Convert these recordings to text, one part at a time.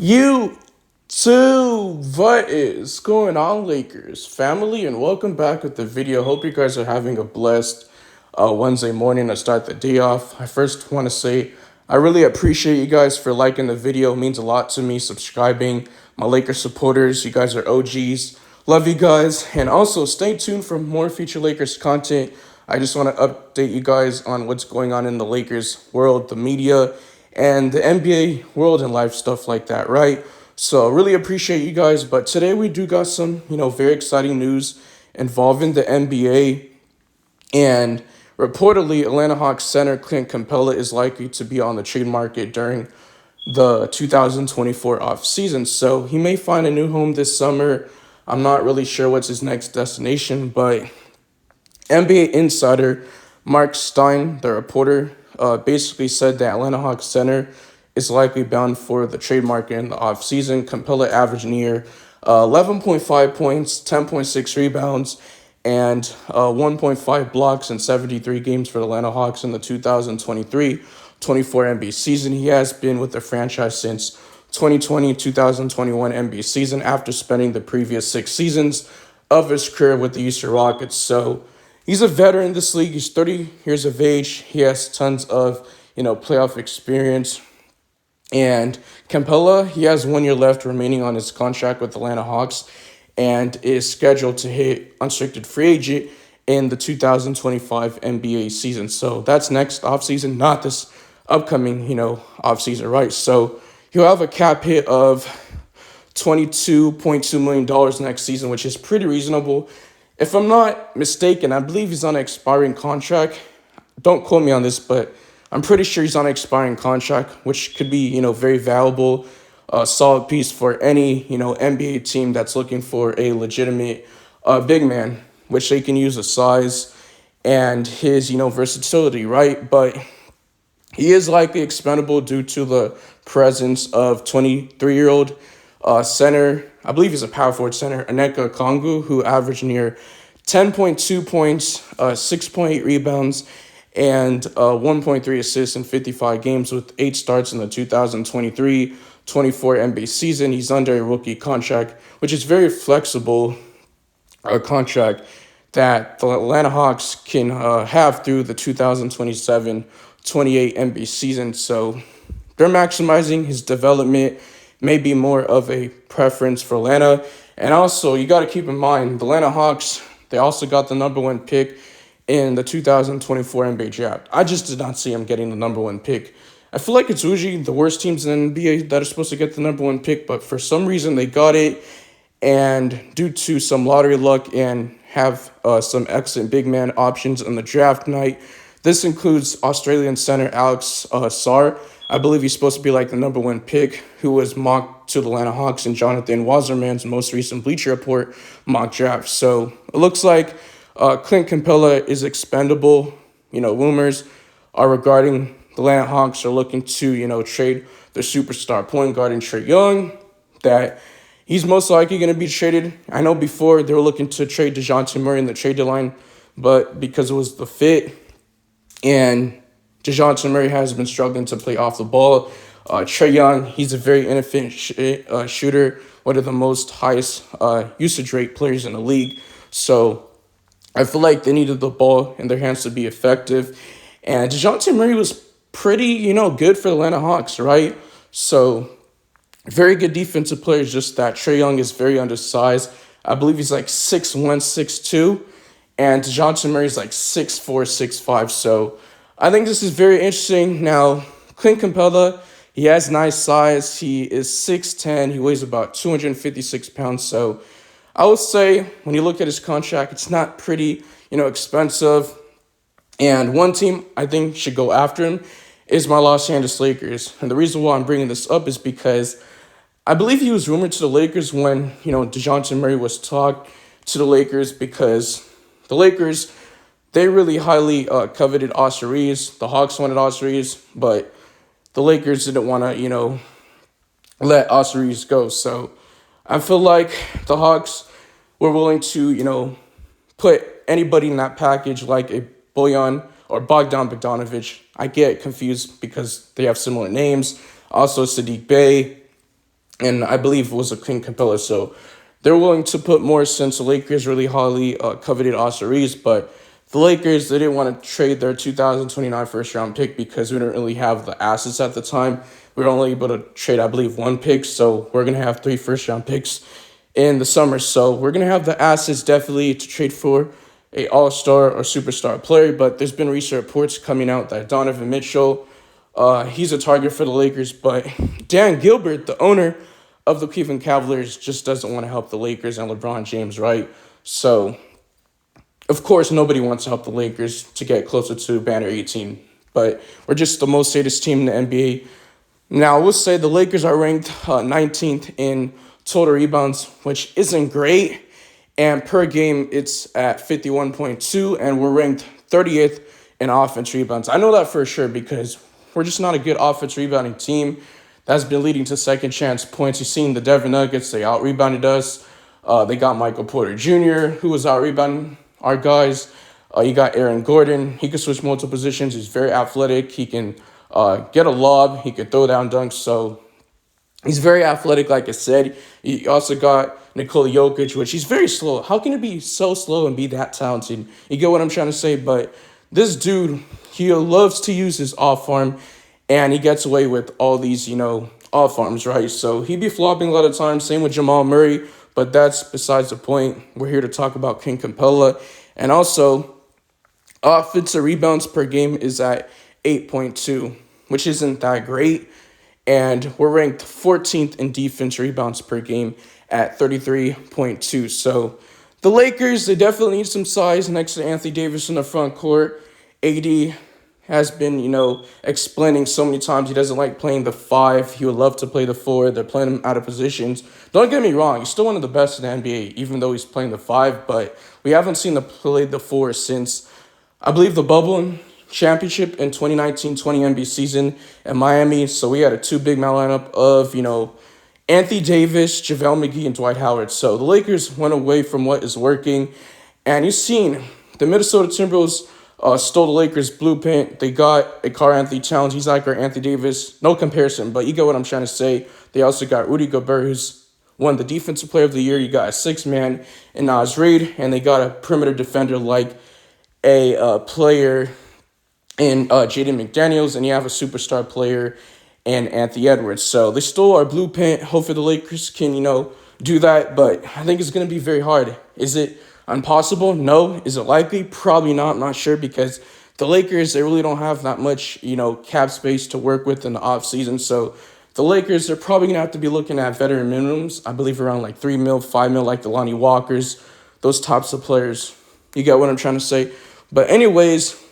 What is going on, Lakers family, and welcome back with the video. Hope you guys are having a blessed Wednesday morning to start the day off. I first want to say I really appreciate you guys for liking the video. It means a lot to me. Subscribing, my Lakers supporters, you guys are OGs. Love you guys, and also stay tuned for more future Lakers content. I just want to update you guys on what's going on in the Lakers world, the media, and the NBA world and life stuff like that, right? So really appreciate you guys. But today we do got some, very exciting news involving the NBA. And reportedly, Atlanta Hawks center Clint Capela is likely to be on the trade market during the 2024 offseason. So he may find a new home this summer. I'm not really sure what's his next destination, but NBA insider Mark Stein, the reporter, basically said that Atlanta Hawks center is likely bound for the trade market in the offseason. Capela averaged near 11.5 points, 10.6 rebounds, and 1.5 blocks in 73 games for the Atlanta Hawks in the 2023-24 NBA season. He has been with the franchise since 2020-2021 NBA season after spending the previous 6 seasons of his career with the Houston Rockets. So he's a veteran in this league. He's 30 years of age. He has tons of, playoff experience. And Capela, he has 1 year left remaining on his contract with the Atlanta Hawks and is scheduled to hit unrestricted free agent in the 2025 NBA season. So that's next offseason, not this upcoming, offseason, right? So he'll have a cap hit of $22.2 million next season, which is pretty reasonable. If I'm not mistaken, I believe he's on an expiring contract. Don't quote me on this, but I'm pretty sure he's on an expiring contract, which could be, very valuable, solid piece for any, NBA team that's looking for a legitimate big man, which they can use his size and his, versatility, right? But he is likely expendable due to the presence of 23-year-old center, I believe he's a power forward center, Onyeka Okongwu, who averaged near 10.2 points, 6.8 rebounds, and 1.3 assists in 55 games with 8 starts in the 2023-24 NBA season. He's under a rookie contract, which is very flexible contract that the Atlanta Hawks can have through the 2027-28 NBA season. So they're maximizing his development, maybe more of a preference for Atlanta. And also, you got to keep in mind, the Atlanta Hawks, they also got the number 1 pick in the 2024 NBA draft. I just did not see him getting the number 1 pick. I feel like it's usually the worst teams in the NBA that are supposed to get the number 1 pick, but for some reason they got it. And due to some lottery luck and have some excellent big man options on the draft night, this includes Australian center Alex Sarr. I believe he's supposed to be like the number 1 pick, who was mocked to the Atlanta Hawks in Jonathan Wasserman's most recent Bleacher Report mock draft. So it looks like Clint Capela is expendable. Rumors are regarding the Atlanta Hawks are looking to, trade their superstar point guard in Trae Young, that he's most likely going to be traded. I know before they were looking to trade DeJounte Murray in the trade deadline, but because it was the fit, and DeJounte Murray has been struggling to play off the ball. Trae Young, he's a very inefficient shooter, one of the most highest usage rate players in the league. So I feel like they needed the ball in their hands to be effective. And DeJounte Murray was pretty, good for the Atlanta Hawks, right? So very good defensive players, just that Trae Young is very undersized. I believe he's like 6'1", 6'2", and DeJounte Murray is like 6'4", 6'5". So I think this is very interesting. Now, Clint Capela, he has nice size. He is 6'10". He weighs about 256 pounds. So I would say when you look at his contract, it's not pretty, expensive. And one team I think should go after him is my Los Angeles Lakers. And the reason why I'm bringing this up is because I believe he was rumored to the Lakers when, DeJounte Murray was talked to the Lakers, because the Lakers, they really highly coveted Austin Reeves. The Hawks wanted Austin Reeves, but the Lakers didn't want to, let Austin Reeves go. So I feel like the Hawks were willing to, put anybody in that package like a Bojan or Bogdan Bogdanovic. I get confused because they have similar names. Also Sadiq Bey and I believe it was a Clint Capela. So they're willing to put more since the Lakers really highly coveted Austin Reeves, but the Lakers, they didn't want to trade their 2029 first round pick because we didn't really have the assets at the time. We were only able to trade, I believe, one pick, so we're going to have 3 first round picks in the summer. So we're going to have the assets definitely to trade for a all-star or superstar player, but there's been recent reports coming out that Donovan Mitchell, he's a target for the Lakers, but Dan Gilbert, the owner of the Cleveland Cavaliers, just doesn't want to help the Lakers and LeBron James, right? So, of course, nobody wants to help the Lakers to get closer to banner 18, but we're just the most hated team in the NBA. Now, I will say the Lakers are ranked 19th in total rebounds, which isn't great. And per game, it's at 51.2, and we're ranked 30th in offense rebounds. I know that for sure because we're just not a good offense rebounding team. That's been leading to second chance points. You've seen the Denver Nuggets, they out-rebounded us. They got Michael Porter Jr., who was out-rebounding our guys. You got Aaron Gordon. He can switch multiple positions. He's very athletic. He can get a lob. He can throw down dunks. So he's very athletic, like I said. You also got Nikola Jokic, which he's very slow. How can he be so slow and be that talented? You get what I'm trying to say? But this dude, he loves to use his off arm, and he gets away with all these, off arms, right? So he be flopping a lot of times. Same with Jamal Murray, but that's besides the point. We're here to talk about Clint Capela. And also, offensive rebounds per game is at 8.2, which isn't that great. And we're ranked 14th in defense rebounds per game at 33.2. So the Lakers, they definitely need some size next to Anthony Davis in the front court. AD has been, explaining so many times he doesn't like playing the 5. He would love to play the 4. They're playing him out of positions. Don't get me wrong. He's still one of the best in the NBA, even though he's playing the 5. But we haven't seen him play the 4 since, I believe, the bubble championship in 2019-20 NBA season in Miami. So we had a 2 big man lineup of, Anthony Davis, JaVale McGee, and Dwight Howard. So the Lakers went away from what is working. And you've seen the Minnesota Timberwolves stole the Lakers' blueprint. They got a Karl-Anthony Towns. He's like our Anthony Davis. No comparison, but you get what I'm trying to say. They also got Rudy Gobert, who's won the Defensive Player of the Year. You got a 6-man in Naz Reid, and they got a perimeter defender like a player in Jaden McDaniels, and you have a superstar player in Anthony Edwards. So they stole our blueprint. Hopefully the Lakers can, do that, but I think it's going to be very hard. Is it impossible? No. Is it likely? Probably not. I'm not sure because the Lakers, they really don't have that much, cap space to work with in the offseason. So the Lakers are probably going to have to be looking at veteran minimums. I believe around like 3 mil, 5 mil, like the Lonnie Walkers, those types of players. You get what I'm trying to say? But anyways,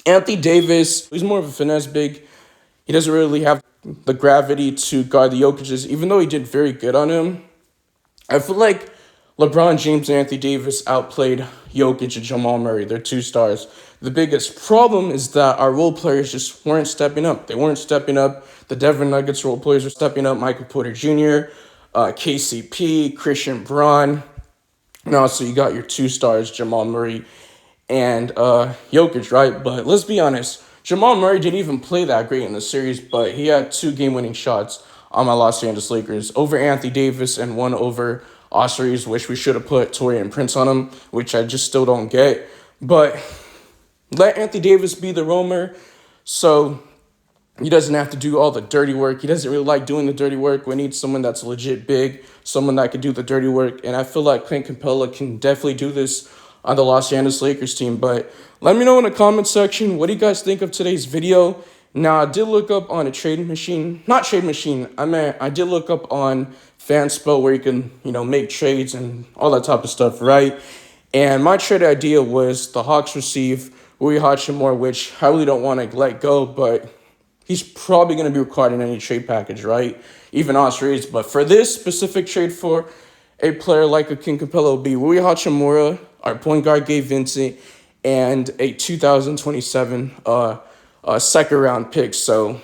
Anthony Davis, he's more of a finesse big. He doesn't really have the gravity to guard the Jokic's, even though he did very good on him. I feel like LeBron James and Anthony Davis outplayed Jokic and Jamal Murray. They're 2 stars. The biggest problem is that our role players just weren't stepping up. They weren't stepping up. The Denver Nuggets role players were stepping up. Michael Porter Jr., KCP, Christian Braun. And also you got your 2 stars, Jamal Murray and Jokic, right? But let's be honest. Jamal Murray didn't even play that great in the series, but he had 2 game-winning shots on my Los Angeles Lakers over Anthony Davis and 1 over Austin Reeves, which we should have put Taurean Prince on him, which I just still don't get. But let Anthony Davis be the roamer so he doesn't have to do all the dirty work. He doesn't really like doing the dirty work. We need someone that's legit big, someone that could do the dirty work. And I feel like Clint Capela can definitely do this on the Los Angeles Lakers team. But let me know in the comment section, what do you guys think of today's video? Now, I did look up on a trade machine. Not trade machine. I did look up on Fanspo where you can, make trades and all that type of stuff, right? And my trade idea was the Hawks receive Rui Hachimura, which I really don't want to let go, but he's probably going to be required in any trade package, right? Even Austin Reeves. But for this specific trade for a player like a Clint Capela will be Rui Hachimura, our point guard Gabe Vincent, and a 2027 second-round pick. So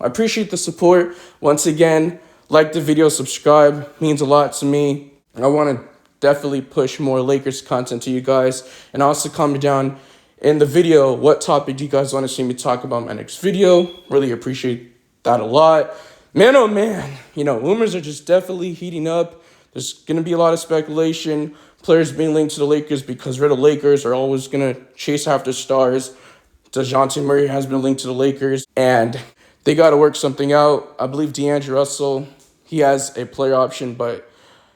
I appreciate the support. Once again, like the video, subscribe. Means a lot to me. I want to definitely push more Lakers content to you guys. And also comment down in the video what topic do you guys want to see me talk about in my next video. Really appreciate that a lot. Man, oh man, rumors are just definitely heating up. There's going to be a lot of speculation. Players being linked to the Lakers because the Lakers are always going to chase after stars. DeJounte Murray has been linked to the Lakers, and they got to work something out. I believe D'Angelo Russell, he has a player option, but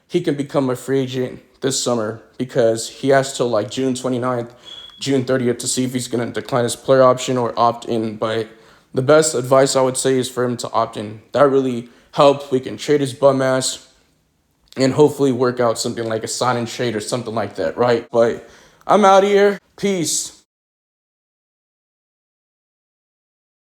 he can become a free agent this summer because he has till like June 29th, June 30th to see if he's going to decline his player option or opt in. But the best advice I would say is for him to opt in. That really helps. We can trade his bum ass and hopefully work out something like a sign and trade or something like that, right? But I'm out of here. Peace.